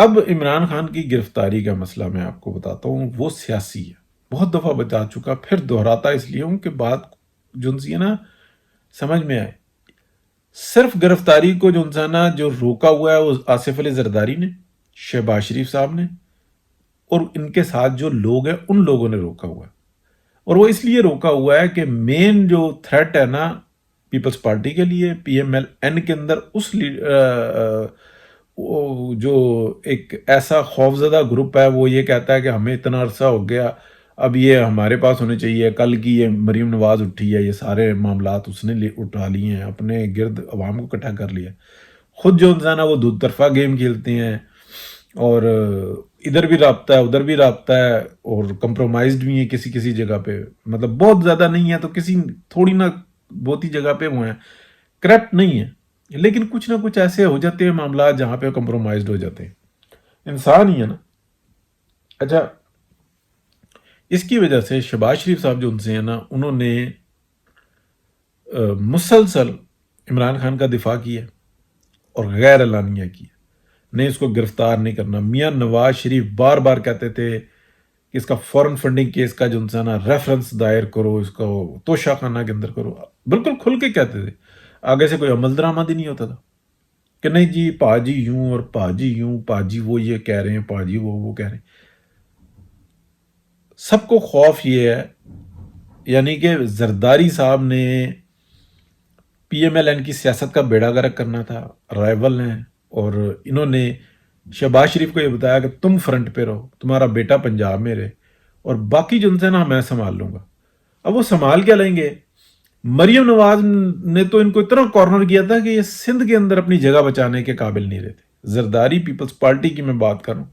اب عمران خان کی گرفتاری کا مسئلہ میں آپ کو بتاتا ہوں، وہ سیاسی ہے، بہت دفعہ بتا چکا، پھر دہراتا اس لیے ہوں کہ بات جو سی ہے نا سمجھ میں آئے۔ صرف گرفتاری کو جو انسان جو روکا ہوا ہے وہ آصف علی زرداری نے، شہباز شریف صاحب نے، اور ان کے ساتھ جو لوگ ہیں ان لوگوں نے روکا ہوا ہے۔ اور وہ اس لیے روکا ہوا ہے کہ مین جو تھریٹ ہے نا پیپلز پارٹی کے لیے، پی ایم ایل این کے اندر اس جو ایک ایسا خوفزدہ گروپ ہے، وہ یہ کہتا ہے کہ ہمیں اتنا عرصہ ہو گیا، اب یہ ہمارے پاس ہونے چاہیے۔ کل کی یہ مریم نواز اٹھی ہے، یہ سارے معاملات اس نے اٹھا لیے ہیں، اپنے گرد عوام کو اکٹھا کر لیا۔ خود جو انسان ہے وہ دو طرفہ گیم کھیلتے ہیں، اور ادھر بھی رابطہ ہے ادھر بھی رابطہ ہے، اور کمپرومائزڈ بھی ہیں کسی کسی جگہ پہ، مطلب بہت زیادہ نہیں ہے تو کسی تھوڑی نہ بہت ہی جگہ پہ وہ ہیں، کرپٹ نہیں ہے، لیکن کچھ نہ کچھ ایسے ہو جاتے ہیں معاملات جہاں پہ کمپرومائزڈ ہو جاتے ہیں، انسان ہی ہے نا۔ اچھا، اس کی وجہ سے شہباز شریف صاحب جو ان سے ہیں نا، انہوں نے مسلسل عمران خان کا دفاع کیا اور غیر اعلانیہ کیا، نہیں اس کو گرفتار نہیں کرنا۔ میاں نواز شریف بار بار کہتے تھے کہ اس کا فورن فنڈنگ کیس کا جو انسان ریفرنس دائر کرو، اس کو توشہ خانہ کے اندر کرو، بالکل کھل کے کہتے تھے، آگے سے کوئی عمل درآمد ہی نہیں ہوتا تھا کہ نہیں جی پاجی یوں اور پاجی یوں، پاجی وہ یہ کہہ رہے ہیں، پاجی وہ کہہ رہے ہیں۔ سب کو خوف یہ ہے، یعنی کہ زرداری صاحب نے پی ایم ایل این کی سیاست کا بیڑا گرک کرنا تھا، رائیول ہیں، اور انہوں نے شہباز شریف کو یہ بتایا کہ تم فرنٹ پہ رہو، تمہارا بیٹا پنجاب میں رہے، اور باقی جو ان سے نا میں سنبھال لوں گا۔ اب وہ سنبھال کیا لیں گے؟ مریم نواز نے تو ان کو اتنا کارنر کیا تھا کہ یہ سندھ کے اندر اپنی جگہ بچانے کے قابل نہیں رہتے۔ زرداری پیپلز پارٹی کی میں بات کروں،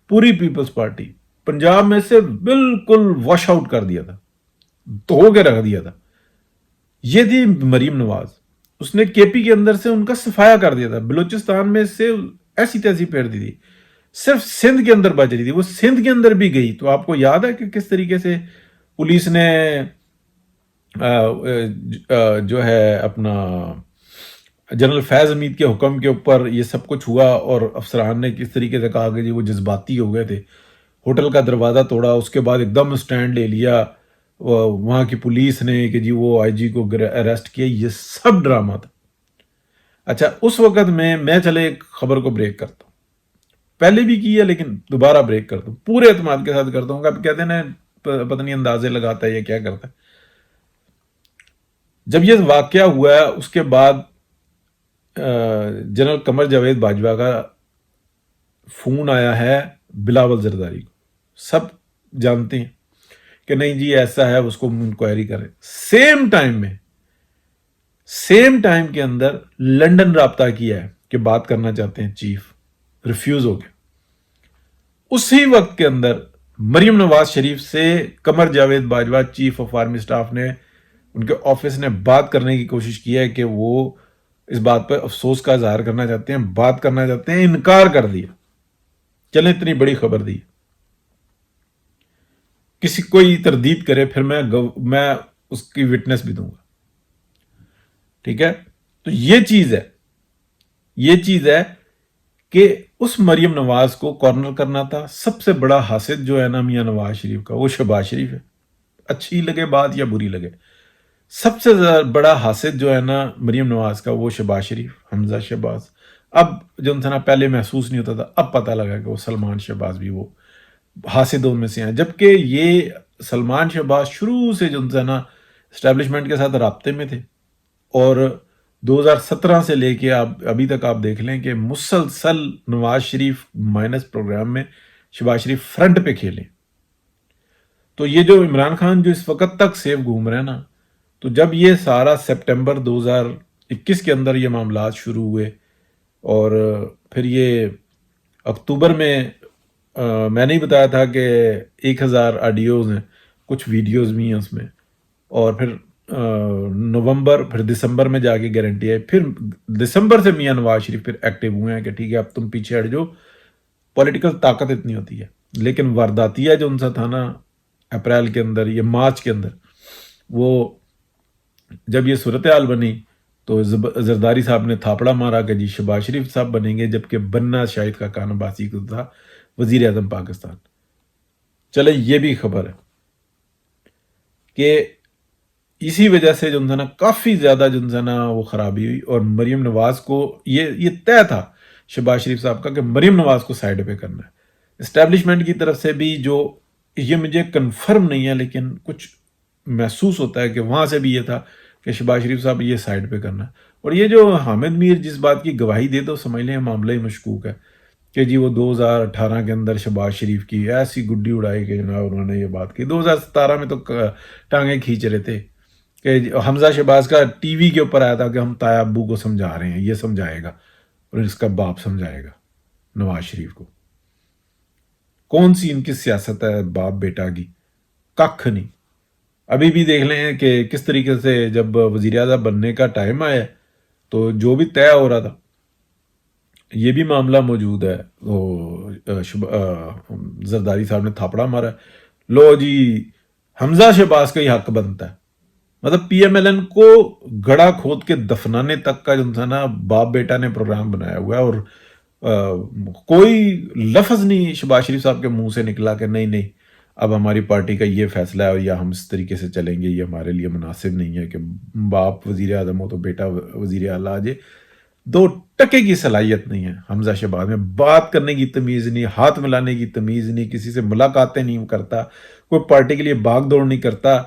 پوری پیپلز پارٹی پنجاب میں سے بالکل واش آؤٹ کر دیا تھا، دھو کے رکھ دیا تھا۔ یہ تھی مریم نواز، اس نے کے پی کے اندر سے ان کا صفایا کر دیا تھا، بلوچستان میں سے ایسی تیسی پھیر دی تھی، صرف سندھ کے اندر بچ رہی تھی۔ وہ سندھ کے اندر بھی گئی تو آپ کو یاد ہے کہ کس طریقے سے پولیس نے جو ہے اپنا جنرل فیض حمید کے حکم کے اوپر یہ سب کچھ ہوا، اور افسران نے کس طریقے سے کہا کہ جی وہ جذباتی ہو گئے تھے، ہوٹل کا دروازہ توڑا، اس کے بعد ایک دم سٹینڈ لے لیا وہاں کی پولیس نے کہ جی وہ آئی جی کو اریسٹ کیا۔ یہ سب ڈرامہ تھا۔ اچھا، اس وقت میں چلے ایک خبر کو بریک کرتا ہوں، پہلے بھی کی ہے لیکن دوبارہ بریک کرتا ہوں، پورے اعتماد کے ساتھ کرتا ہوں۔ اب کہتے ہیں نا پتہ نہیں اندازے لگاتا ہے یہ کیا کرتا ہے۔ جب یہ واقعہ ہوا ہے اس کے بعد جنرل قمر جاوید باجوہ کا فون آیا ہے بلاول زرداری کو، سب جانتے ہیں کہ نہیں جی ایسا ہے، اس کو انکوائری کریں۔ سیم ٹائم کے اندر لنڈن رابطہ کیا ہے کہ بات کرنا چاہتے ہیں، چیف ریفیوز ہو گیا۔ اسی وقت کے اندر مریم نواز شریف سے Qamar Javed Bajwa chief of army staff نے، ان کے آفس نے بات کرنے کی کوشش کی ہے کہ وہ اس بات پر افسوس کا اظہار کرنا چاہتے ہیں، بات کرنا چاہتے ہیں، انکار کر دیا۔ چلیں اتنی بڑی خبر دی، کسی کوئی تردید کرے پھر میں اس کی وٹنس بھی دوں گا، ٹھیک ہے؟ تو یہ چیز ہے کہ اس مریم نواز کو کارنر کرنا تھا۔ سب سے بڑا حاسد جو ہے نا میاں نواز شریف کا، وہ شہباز شریف ہے، اچھی لگے بات یا بری لگے، سب سے بڑا حاسد جو ہے نا مریم نواز کا وہ شہباز شریف، حمزہ شہباز۔ اب جو انسان پہلے محسوس نہیں ہوتا تھا، اب پتہ لگا کہ وہ سلمان شہباز بھی وہ حاسدوں میں سے ہیں، جبکہ یہ سلمان شہباز شروع سے جو انسان اسٹیبلشمنٹ کے ساتھ رابطے میں تھے، اور 2017 سے لے کے ابھی تک آپ دیکھ لیں کہ مسلسل نواز شریف مائنس پروگرام میں شہباز شریف فرنٹ پہ کھیلے۔ تو یہ جو عمران خان جو اس وقت تک سیف گھوم رہے ہیں نا، تو جب یہ سارا سپٹمبر 2021 کے اندر یہ معاملات شروع ہوئے، اور پھر یہ اکتوبر میں نہیں بتایا تھا کہ 1000 آڈیوز ہیں، کچھ ویڈیوز بھی ہیں اس میں، اور پھر نومبر پھر دسمبر میں جا کے گارنٹی آئی، پھر دسمبر سے میاں نواز شریف پھر ایکٹیو ہوئے ہیں کہ ٹھیک ہے اب تم پیچھے ہٹ جو، پولیٹیکل طاقت اتنی ہوتی ہے۔ لیکن وارداتیہ جو ان سے تھا نا اپریل کے اندر یا مارچ کے اندر، وہ جب یہ صورتحال بنی تو زرداری صاحب نے تھاپڑا مارا کہ جی شہباز شریف صاحب بنیں گے، جبکہ بننا شاہد خاقان عباسی کو تھا وزیر اعظم پاکستان۔ چلے یہ بھی خبر ہے کہ اسی وجہ سے جو ہے نا کافی زیادہ جو ہے نا وہ خرابی ہوئی، اور مریم نواز کو یہ طے تھا شہباز شریف صاحب کا کہ مریم نواز کو سائڈ پہ کرنا ہے۔ اسٹیبلشمنٹ کی طرف سے بھی جو، یہ مجھے کنفرم نہیں ہے لیکن کچھ محسوس ہوتا ہے کہ وہاں سے بھی یہ تھا کہ شہباز شریف صاحب یہ سائڈ پہ کرنا ہے۔ اور یہ جو حامد میر جس بات کی گواہی دے تو سمجھ لیں معاملہ ہی مشکوک ہے کہ جی وہ 2018 کے اندر شہباز شریف کی ایسی گڈی اڑائی کہ جناب انہوں نے یہ بات کی۔ 2017 میں تو ٹانگیں کھینچ رہے تھے کہ حمزہ شہباز کا ٹی وی کے اوپر آیا تھا کہ ہم تایا ابو کو سمجھا رہے ہیں، یہ سمجھائے گا اور اس کا باپ سمجھائے گا نواز شریف کو۔ کون سی ان کی سیاست ہے باپ بیٹا کی؟ ککھ نہیں۔ ابھی بھی دیکھ لیں کہ کس طریقے سے جب وزیر اعظم بننے کا ٹائم آیا تو جو بھی طے ہو رہا تھا، یہ بھی معاملہ موجود ہے، وہ زرداری صاحب نے تھاپڑا مارا ہے، لو جی حمزہ شہباز کا ہی حق بنتا ہے۔ مطلب پی ایم ایل این کو گڑا کھود کے دفنانے تک کا جو تھا نا باپ بیٹا نے پروگرام بنایا ہوا ہے، اور کوئی لفظ نہیں شہباز شریف صاحب کے منہ سے نکلا کہ نہیں نہیں اب ہماری پارٹی کا یہ فیصلہ ہے یا ہم اس طریقے سے چلیں گے، یہ ہمارے لیے مناسب نہیں ہے کہ باپ وزیر اعظم ہو تو بیٹا وزیر اعلیٰ آ جائے۔ دو ٹکے کی صلاحیت نہیں ہے حمزہ شہباز میں، بات کرنے کی تمیز نہیں، ہاتھ ملانے کی تمیز نہیں، کسی سے ملاقاتیں نہیں کرتا، کوئی پارٹی کے لیے بھاگ دوڑ نہیں کرتا،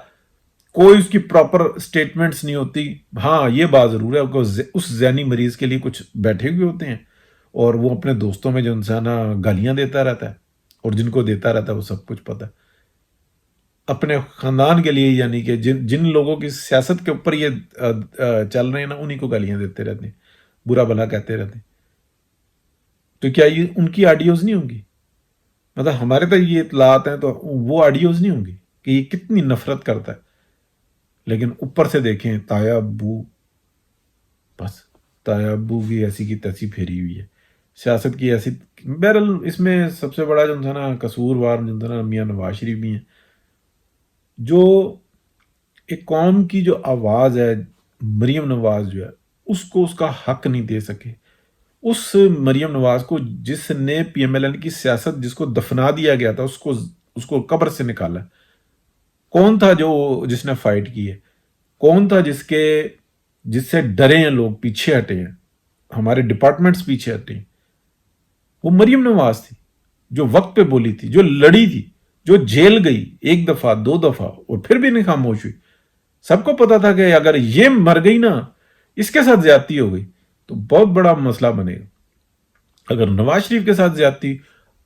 کوئی اس کی پراپر سٹیٹمنٹس نہیں ہوتی۔ ہاں یہ بات ضرور ہے کہ اس ذہنی مریض کے لیے کچھ بیٹھے ہوئے ہوتے ہیں اور وہ اپنے دوستوں میں جو انسان گالیاں دیتا رہتا ہے، اور جن کو دیتا رہتا ہے وہ سب کچھ پتہ ہے اپنے خاندان کے لیے، یعنی کہ جن لوگوں کی سیاست کے اوپر یہ چل رہے ہیں نا انہی کو گالیاں دیتے رہتے ہیں، برا بھلا کہتے رہتے ہیں۔ تو کیا یہ ان کی آڈیوز نہیں ہوں گی؟ مطلب ہمارے تک یہ اطلاعات ہیں تو وہ آڈیوز نہیں ہوں گی کہ یہ کتنی نفرت کرتا ہے؟ لیکن اوپر سے دیکھیں تایا ابو، بس تایا ابو بھی ایسی کی تیسی پھیری ہوئی ہے، سیاست کی ایسی۔ بہرحال اس میں سب سے بڑا جو تھا نا قصوروار جو تھا نا میاں نواز شریف بھی ہیں، جو ایک قوم کی جو آواز ہے مریم نواز جو ہے اس کو اس کا حق نہیں دے سکے۔ اس مریم نواز کو جس نے پی ایم ایل این کی سیاست جس کو دفنا دیا گیا تھا اس کو قبر سے نکالا، کون تھا جس نے فائٹ کی ہے؟ کون تھا جس سے ڈرے ہیں لوگ، پیچھے ہٹے ہیں، ہمارے ڈپارٹمنٹس پیچھے ہٹے ہیں؟ وہ مریم نواز تھی جو وقت پہ بولی تھی، جو لڑی تھی، جو جیل گئی 1 دفعہ 2 دفعہ اور پھر بھی نہیں خاموش ہوئی۔ سب کو پتا تھا کہ اگر یہ مر گئی نا، اس کے ساتھ زیادتی ہو گئی تو بہت بڑا مسئلہ بنے گا۔ اگر نواز شریف کے ساتھ زیادتی،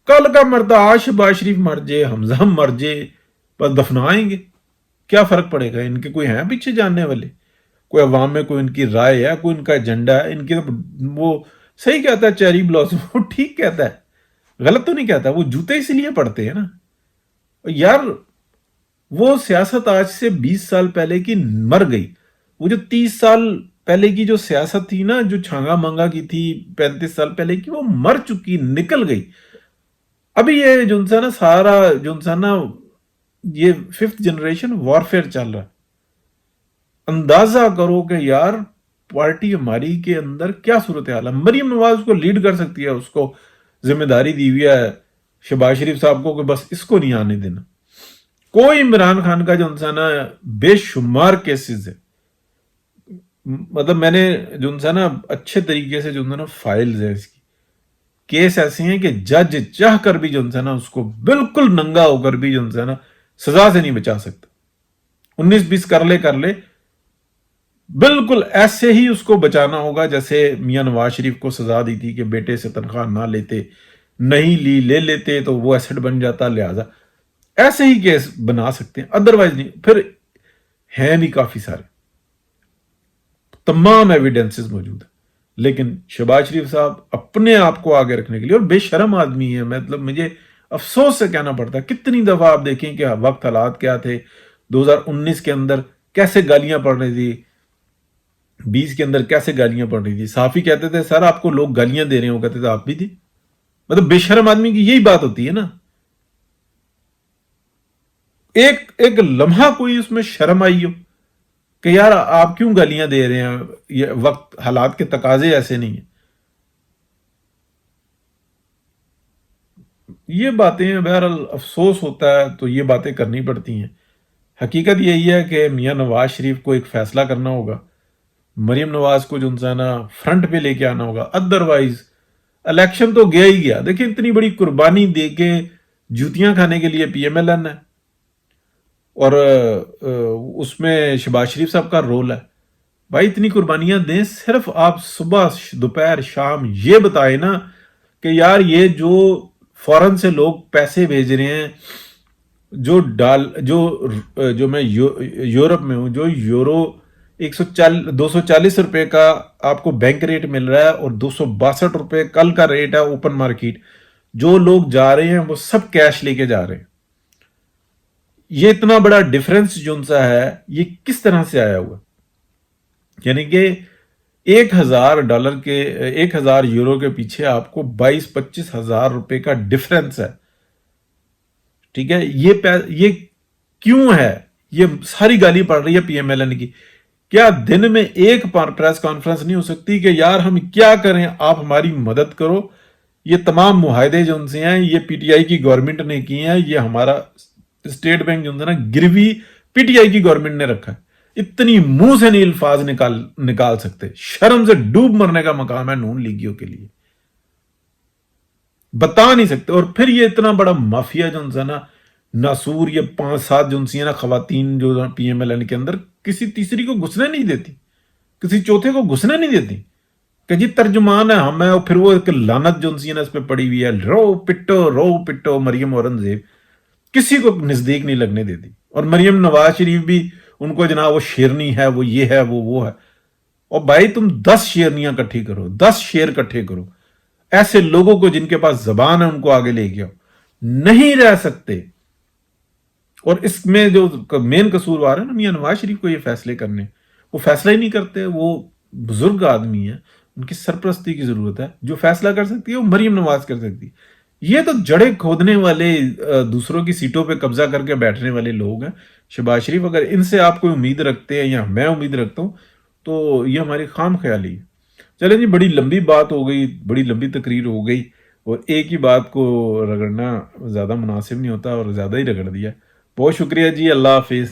کل کا مرتا آج شہباز شریف مر جائے، حمزہ مر جائے، بس دفنائیں گے، کیا فرق پڑے گا؟ ان کے کوئی ہیں پیچھے جاننے والے؟ کوئی عوام میں کوئی ان کی رائے ہے، کوئی ان کا ایجنڈا ہے؟ ان کی وہ صحیح کہتا ہے چیری بلاسم، وہ ٹھیک کہتا ہے، غلط تو نہیں کہتا، وہ جوتے اس لیے پڑتے ہیں نا یار۔ وہ سیاست آج سے 20 سال پہلے کی مر گئی، وہ جو 30 سال پہلے کی جو سیاست تھی نا، جو چھانگا مانگا کی تھی 35 سال پہلے کی، وہ مر چکی، نکل گئی۔ ابھی یہ جو انسان نا سارا جو انسان نا یہ 5th جنریشن وارفیئر چل رہا ہے۔ اندازہ کرو کہ یار پارٹی ہماری کے اندر کیا صورتحال ہے۔ مریم نواز کو لیڈ کر سکتی ہے، اس کو ذمہ داری دی ہوئی ہے شہباز شریف صاحب کو کہ بس اس کو نہیں آنے دینا۔ کوئی عمران خان کا جو انسان ہے بے شمار کیسز ہے، مطلب میں نے جو انسان اچھے طریقے سے جو انسان فائلز ہیں اس کی، کیس ایسے ہیں کہ جج چاہ کر بھی جو انسان اس کو بالکل ننگا ہو کر بھی جو انسان سزا سے نہیں بچا سکتا۔ 19-20 کر لے بالکل ایسے ہی اس کو بچانا ہوگا جیسے میاں نواز شریف کو سزا دی تھی کہ بیٹے سے تنخواہ نہ لیتے، نہیں لے لیتے تو وہ ایسٹ بن جاتا، لہذا ایسے ہی کیس بنا سکتے ہیں، ادروائز نہیں۔ پھر ہیں بھی کافی سارے، تمام ایویڈنسز موجود ہیں، لیکن شہباز شریف صاحب اپنے آپ کو آگے رکھنے کے لیے، اور بے شرم آدمی ہے، مطلب مجھے افسوس سے کہنا پڑتا ہے۔ کتنی دفعہ آپ دیکھیں کہ وقت حالات کیا تھے، 2019 کے اندر کیسے گالیاں پڑ رہی تھی، 20 کے اندر کیسے گالیاں پڑ رہی تھی، صحافی کہتے تھے سر آپ کو لوگ گالیاں دے رہے ہو، کہتے تھے آپ بھی تھی۔ مطلب بے شرم آدمی کی یہی بات ہوتی ہے نا، ایک لمحہ کوئی اس میں شرم آئی ہو کہ یار آپ کیوں گالیاں دے رہے ہیں، یہ وقت حالات کے تقاضے ایسے نہیں ہیں. یہ باتیں بہرحال افسوس ہوتا ہے تو یہ باتیں کرنی پڑتی ہیں. حقیقت یہی ہے کہ میاں نواز شریف کو ایک فیصلہ کرنا ہوگا، مریم نواز کو جو ہے نا فرنٹ پہ لے کے آنا ہوگا. ادروائز الیکشن تو گیا ہی گیا. دیکھیں اتنی بڑی قربانی دے کے جوتیاں کھانے کے لیے پی ایم ایل این ہے، اور اس میں شہباز شریف صاحب کا رول ہے. بھائی اتنی قربانیاں دیں، صرف آپ صبح دوپہر شام یہ بتائیں نا کہ یار یہ جو فورن سے لوگ پیسے بھیج رہے ہیں، جو میں یورپ میں ہوں، جو یورو 240 روپے کا آپ کو بینک ریٹ مل رہا ہے اور 262 روپے کل کا ریٹ ہے اوپن مارکیٹ. جو لوگ جا رہے ہیں وہ سب کیش لے کے جا رہے ہیں. یہ اتنا بڑا ڈفرنس جو ان سا ہے، یہ کس طرح سے آیا ہوا؟ یعنی کہ $1,000 کے 1,000 یورو کے پیچھے آپ کو 22-25 ہزار روپے کا ڈفرنس ہے. ٹھیک ہے، یہ کیوں ہے؟ یہ ساری گالی پڑ رہی ہے پی ایم ایل این کی. کیا دن میں ایک پریس کانفرنس نہیں ہو سکتی کہ یار ہم کیا کریں، آپ ہماری مدد کرو؟ یہ تمام معاہدے جو ان سے ہیں یہ پی ٹی آئی کی گورنمنٹ نے کیے ہیں. یہ ہمارا اسٹیٹ بینک جو ہے نا گروی پی ٹی آئی کی گورنمنٹ نے رکھا ہے. اتنی منہ سے نہیں الفاظ نکال سکتے. شرم سے ڈوب مرنے کا مقام ہے نون لیگیوں کے لیے، بتا نہیں سکتے. اور پھر یہ اتنا بڑا مافیا جو ہے نا ناسور، یہ 5-7 جو نا خواتین جو پی ایم ایل این کے اندر کسی تیسری کو گھسنے نہیں دیتی، کسی چوتھے کو گھسنے نہیں دیتی کہ جی ترجمان ہے ہم ہے. اور پھر وہ ایک لعنت جو نا اس پہ پڑی ہوئی ہے، رو پٹو مریم اورنگزیب، کسی کو نزدیک نہیں لگنے دیتی. اور مریم نواز شریف بھی ان کو جناب وہ شیرنی ہے، وہ یہ ہے، وہ ہے. اور بھائی تم 10 شیرنیاں کٹھی کرو، 10 شیر کٹھے کرو. ایسے لوگوں کو جن کے پاس زبان ہے ان کو آگے لے کے آؤ. نہیں رہ سکتے. اور اس میں جو مین قصوروار ہے نا میاں نواز شریف کو یہ فیصلے کرنے، وہ فیصلہ ہی نہیں کرتے. وہ بزرگ آدمی ہیں، ان کی سرپرستی کی ضرورت ہے. جو فیصلہ کر سکتی ہے وہ مریم نواز کر سکتی ہے. یہ تو جڑے کھودنے والے، دوسروں کی سیٹوں پہ قبضہ کر کے بیٹھنے والے لوگ ہیں. شہباز شریف اگر ان سے آپ کوئی امید رکھتے ہیں یا میں امید رکھتا ہوں تو یہ ہماری خام خیالی ہے. چلیں جی، بڑی لمبی بات ہو گئی، بڑی لمبی تقریر ہو گئی، اور ایک ہی بات کو رگڑنا زیادہ مناسب نہیں ہوتا اور زیادہ ہی رگڑ دیا. بہت شکریہ جی، اللہ حافظ.